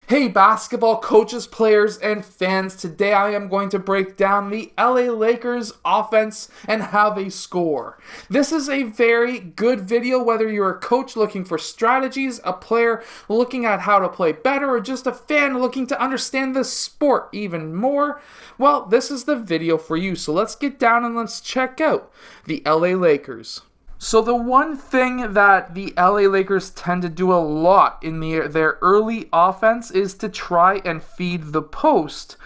Hey basketball coaches, players, and fans, today I am going to break down the LA Lakers offense and how they score. This is a very good video whether you're a coach looking for strategies, a player looking at how to play better, or just a fan looking to understand the sport even more. Well, this is the video for you, so let's get down and let's check out the LA Lakers. So the one thing that the LA Lakers tend to do a lot in their early offense is to try and feed the post,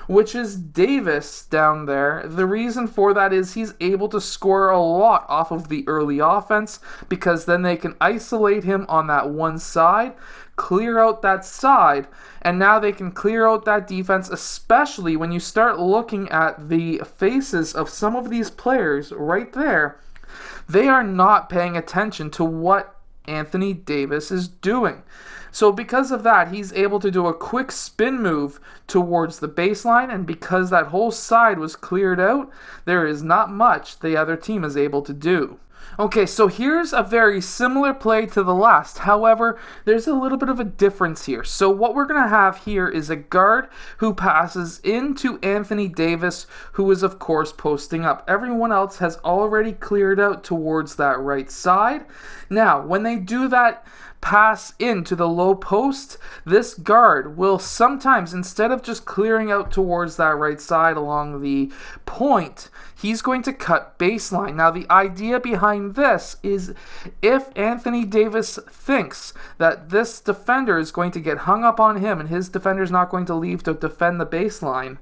which is Davis down there. The reason for that is he's able to score a lot off of the early offense because then they can isolate him on that one side, clear out that side, and now they can clear out that defense, especially when you start looking at the faces of some of these players right there. They are not paying attention to what Anthony Davis is doing. So because of that, he's able to do a quick spin move towards the baseline, and because that whole side was cleared out, there is not much the other team is able to do. Okay, so here's a very similar play to the last. However, there's a little bit of a difference here. So what we're going to have here is a guard who passes into Anthony Davis, who is, of course, posting up. Everyone else has already cleared out towards that right side. Now, when they do that pass into the low post, this guard will sometimes, instead of just clearing out towards that right side along the point, he's going to cut baseline. Now, the idea behind this is if Anthony Davis thinks that this defender is going to get hung up on him and his defender is not going to leave to defend the baseline,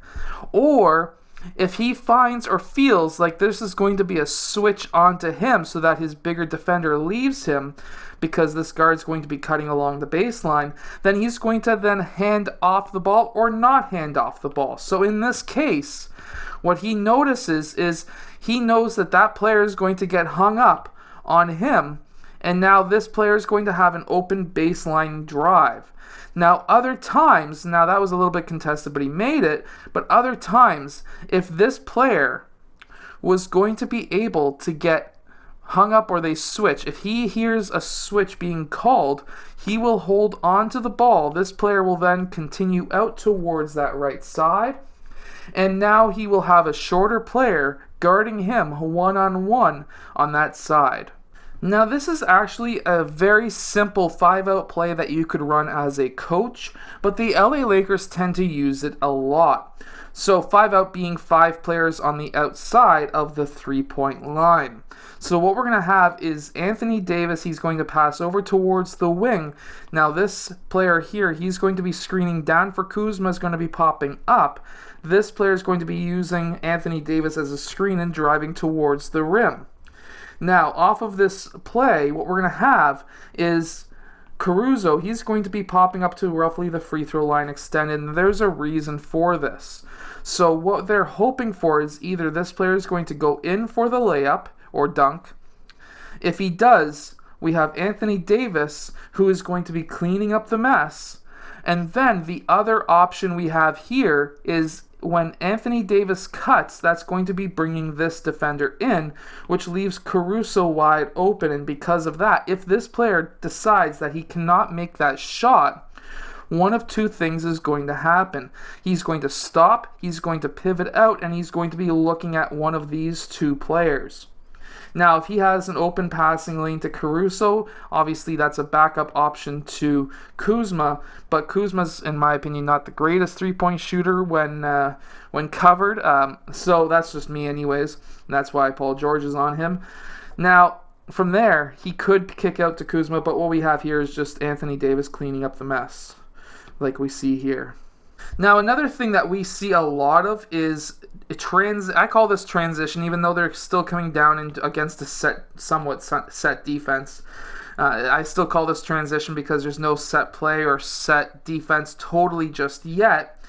or if he finds or feels like this is going to be a switch onto him so that his bigger defender leaves him because this guard's going to be cutting along the baseline, then he's going to then hand off the ball or not hand off the ball. So in this case, what he notices is he knows that that player is going to get hung up on him, and now this player is going to have an open baseline drive. Now, other times, now that was a little bit contested, but he made it, but other times, if this player was going to be able to get hung up or they switch, if he hears a switch being called, he will hold on to the ball. This player will then continue out towards that right side, and now he will have a shorter player guarding him one-on-one on that side. Now, this is actually a very simple 5-out play that you could run as a coach, but the LA Lakers tend to use it a lot. So 5-out being 5 players on the outside of the 3-point line. So what we're going to have is Anthony Davis, he's going to pass over towards the wing. Now this player here, he's going to be screening down for Kuzma, is going to be popping up. This player is going to be using Anthony Davis as a screen and driving towards the rim. Now, off of this play, what we're going to have is Caruso. He's going to be popping up to roughly the free throw line extended, and there's a reason for this. So what they're hoping for is either this player is going to go in for the layup or dunk. If he does, we have Anthony Davis, who is going to be cleaning up the mess. And then the other option we have here is when Anthony Davis cuts, that's going to be bringing this defender in, which leaves Caruso wide open. And because of that, if this player decides that he cannot make that shot, one of two things is going to happen. He's going to stop, he's going to pivot out, and he's going to be looking at one of these two players. Now, if he has an open passing lane to Caruso, obviously that's a backup option to Kuzma, but Kuzma's, in my opinion, not the greatest three-point shooter when covered, so that's just me anyways, and that's why Paul George is on him. Now, from there, he could kick out to Kuzma, but what we have here is just Anthony Davis cleaning up the mess, like we see here. Now, another thing that we see a lot of is I call this transition, even though they're still coming down against a somewhat set defense. I still call this transition because there's no set play or set defense totally just yet.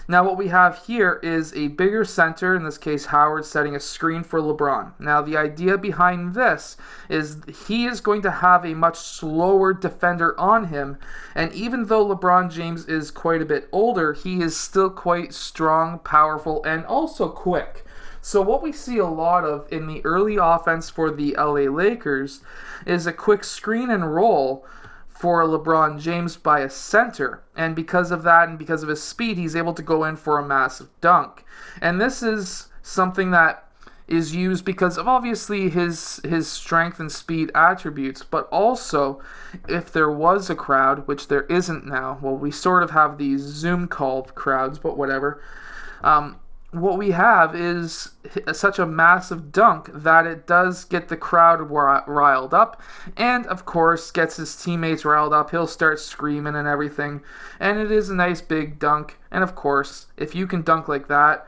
Now what we have here is a bigger center, in this case Howard, setting a screen for LeBron. Now the idea behind this is he is going to have a much slower defender on him, and even though LeBron James is quite a bit older, he is still quite strong, powerful, and also quick. So what we see a lot of in the early offense for the LA Lakers is a quick screen and roll for LeBron James by a center. And because of that and because of his speed, he's able to go in for a massive dunk. And this is something that is used because of obviously his strength and speed attributes, but also if there was a crowd, which there isn't now, well, we sort of have these Zoom called crowds, but whatever, what we have is such a massive dunk that it does get the crowd riled up, and of course gets his teammates riled up. He'll start screaming and everything, and it is a nice big dunk. And of course, if you can dunk like that,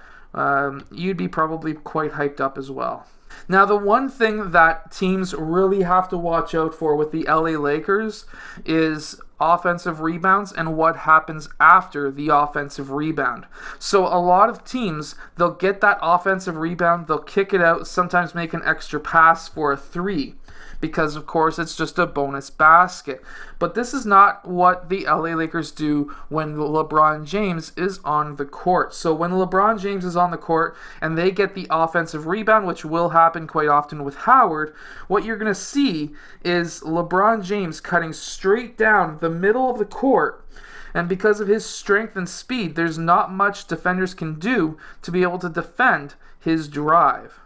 you'd be probably quite hyped up as well. Now, the one thing that teams really have to watch out for with the LA Lakers is offensive rebounds and what happens after the offensive rebound. So a lot of teams, they'll get that offensive rebound, they'll kick it out, sometimes make an extra pass for a three, because of course it's just a bonus basket. But this is not what the LA Lakers do when LeBron James is on the court. So when LeBron James is on the court and they get the offensive rebound, which will happen quite often with Howard, what you're going to see is LeBron James cutting straight down the middle of the court. And because of his strength and speed, there's not much defenders can do to be able to defend his drive.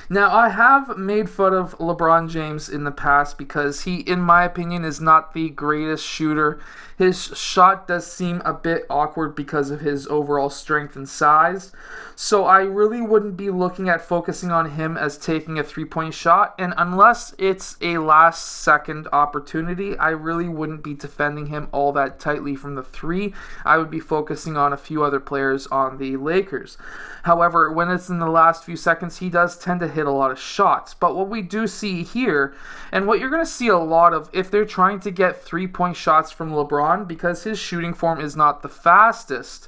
Now, I have made fun of LeBron James in the past because he, in my opinion, is not the greatest shooter. His shot does seem a bit awkward because of his overall strength and size. So I really wouldn't be looking at focusing on him as taking a three-point shot. And unless it's a last-second opportunity, I really wouldn't be defending him all that tightly from the three. I would be focusing on a few other players on the Lakers. However, when it's in the last few seconds, he does tend to hit a lot of shots. But what we do see here, and what you're going to see a lot of if they're trying to get three-point shots from LeBron, because his shooting form is not the fastest,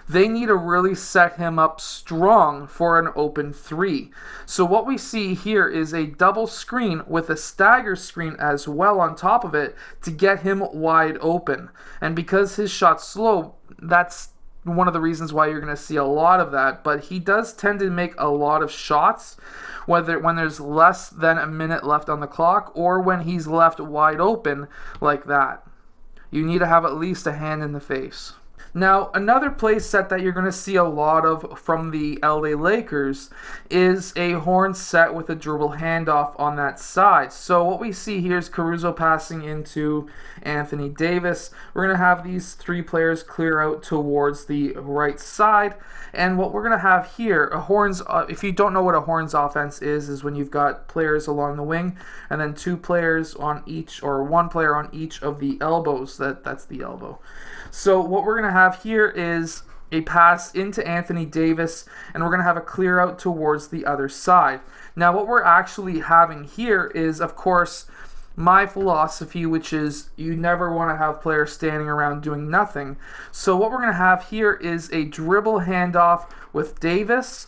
they need to really set him up strong for an open three. So what we see here is a double screen with a stagger screen as well on top of it to get him wide open. And because his shot's slow, that's one of the reasons why you're going to see a lot of that. But he does tend to make a lot of shots, whether when there's less than a minute left on the clock or when he's left wide open like that. You need to have at least a hand in the face. Now, another play set that you're going to see a lot of from the LA Lakers is a horn set with a dribble handoff on that side. So what we see here is Caruso passing into Anthony Davis. We're going to have these three players clear out towards the right side. And what we're going to have here, if you don't know what a horns offense is when you've got players along the wing and then two players on each, or one player on each of the elbows. That's the elbow. So what we're going to have here is a pass into Anthony Davis, and we're going to have a clear out towards the other side. Now what we're actually having here is, of course, my philosophy, which is you never want to have players standing around doing nothing. So what we're going to have here is a dribble handoff with Davis.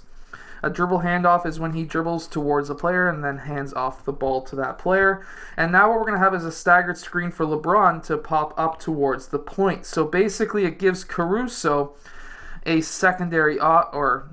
A dribble handoff is when he dribbles towards a player and then hands off the ball to that player. And now what we're going to have is a staggered screen for LeBron to pop up towards the point. So basically it gives Caruso a secondary or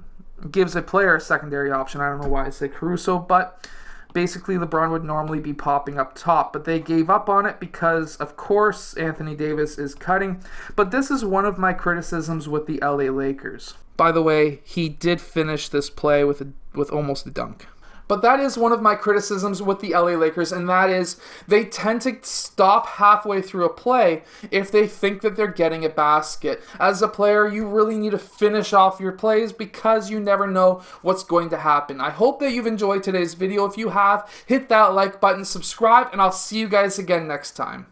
gives a player a secondary option. I don't know why I say Caruso, but basically LeBron would normally be popping up top, but they gave up on it because, of course, Anthony Davis is cutting. But this is one of my criticisms with the LA Lakers. By the way, he did finish this play with almost a dunk. But that is one of my criticisms with the LA Lakers, and that is they tend to stop halfway through a play if they think that they're getting a basket. As a player, you really need to finish off your plays because you never know what's going to happen. I hope that you've enjoyed today's video. If you have, hit that like button, subscribe, and I'll see you guys again next time.